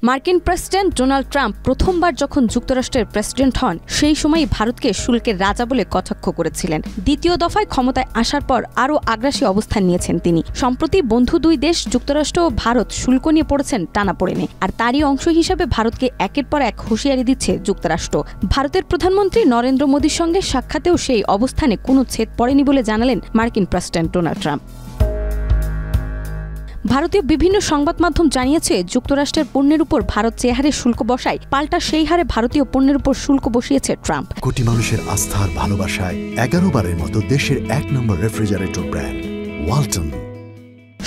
মার্কিন president Donald Trump প্রথমবার যখন যুক্তরাষ্ট্রের প্রেসিডেন্ট হন সেই সময়ই ভারতকে শুল্কের রাজা বলে কটাক্ষ করেছিলেন। দ্বিতীয় দফায় ক্ষমতায় আসার পর আরও আগ্রাসী অবস্থান নিয়েছেন তিনি। সম্প্রতি বন্ধু দুই দেশ যুক্তরাষ্ট্র ও ভারত শুল্ক নিয়ে পড়েছেন টানাপোড়েনে, আর তারই অংশ হিসেবে ভারতকে একের পর এক হুঁশিয়ারি দিচ্ছে যুক্তরাষ্ট্র। ভারতের প্রধানমন্ত্রী নরেন্দ্র মোদীর সঙ্গে সাক্ষাতেও সেই অবস্থানে কোনো ছেদ পড়েনি বলে জানালেন মার্কিন প্রেসিডেন্ট ডোনাল্ড ট্রাম্প। ভারতীয় বিভিন্ন সংবাদ মাধ্যম জানিয়েছে, যুক্তরাষ্ট্রের পণ্যের উপর ভারত যে হারে শুল্ক বসায়, পাল্টা সেই হারে ভারতীয় পণ্যের উপর শুল্ক বসিয়েছে ট্রাম্প। কোটি মানুষের আস্থার ভালোবাসায় 11 বারের মতো দেশের 1 নম্বর রেফ্রিজারেটর ব্র্যান্ড ওয়ালটন।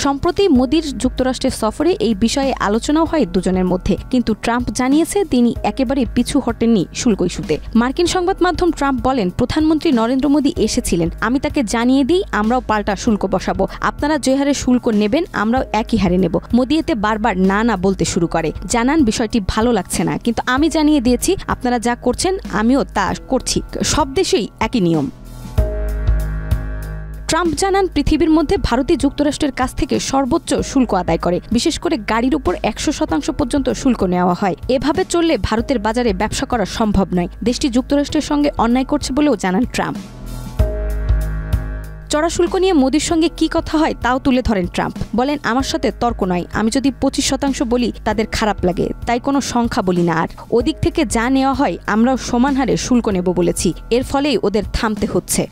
সম্প্রতি মোদির যুক্তরাষ্ট্রের সফরে এই বিষয়ে আলোচনাও হয় দুজনের মধ্যে, কিন্তু ট্রাম্প জানিয়েছে তিনি একেবারে পিছু হটেননি শুল্ক ইস্যুতে। মার্কিন সংবাদ মাধ্যম ট্রাম্প বলেন, প্রধানমন্ত্রী নরেন্দ্র মোদী এসেছিলেন, আমি তাকে জানিয়ে দিই আমরাও পাল্টা শুল্ক বসাবো, আপনারা যে হারে শুল্ক নেবেন আমরাও একই হারে নেব। মোদী এতে বারবার না না বলতে শুরু করে, জানান বিষয়টি ভালো লাগছে না, কিন্তু আমি জানিয়ে দিয়েছি আপনারা যা করছেন আমিও তা করছি, সব দেশেই একই নিয়ম। ট্রাম্প জানান, পৃথিবীর মধ্যে ভারতই যুক্তরাষ্ট্রের কাছ থেকে সর্বোচ্চ শুল্ক আদায় করে, বিশেষ করে গাড়ির উপর 100% পর্যন্ত শুল্ক নেওয়া হয়। এভাবে চললে ভারতের বাজারে ব্যবসা করা সম্ভব নয়। দেশটি যুক্তরাষ্ট্রের সঙ্গে অন্যায় করছে বলেও জানান ট্রাম্প। চড়া শুল্ক নিয়ে মোদির সঙ্গে কি কথা হয় তাও তুলে ধরেন ট্রাম্প। বলেন, আমার সাথে তর্ক নয়, আমি যদি 25% বলি তাদের খারাপ লাগে, তাই কোনো সংখ্যা বলি না। আর ওদিক থেকে যা নেওয়া হয় আমরাও সমান হারে শুল্ক নেব বলেছি, এর ফলেই ওদের থামতে হচ্ছে।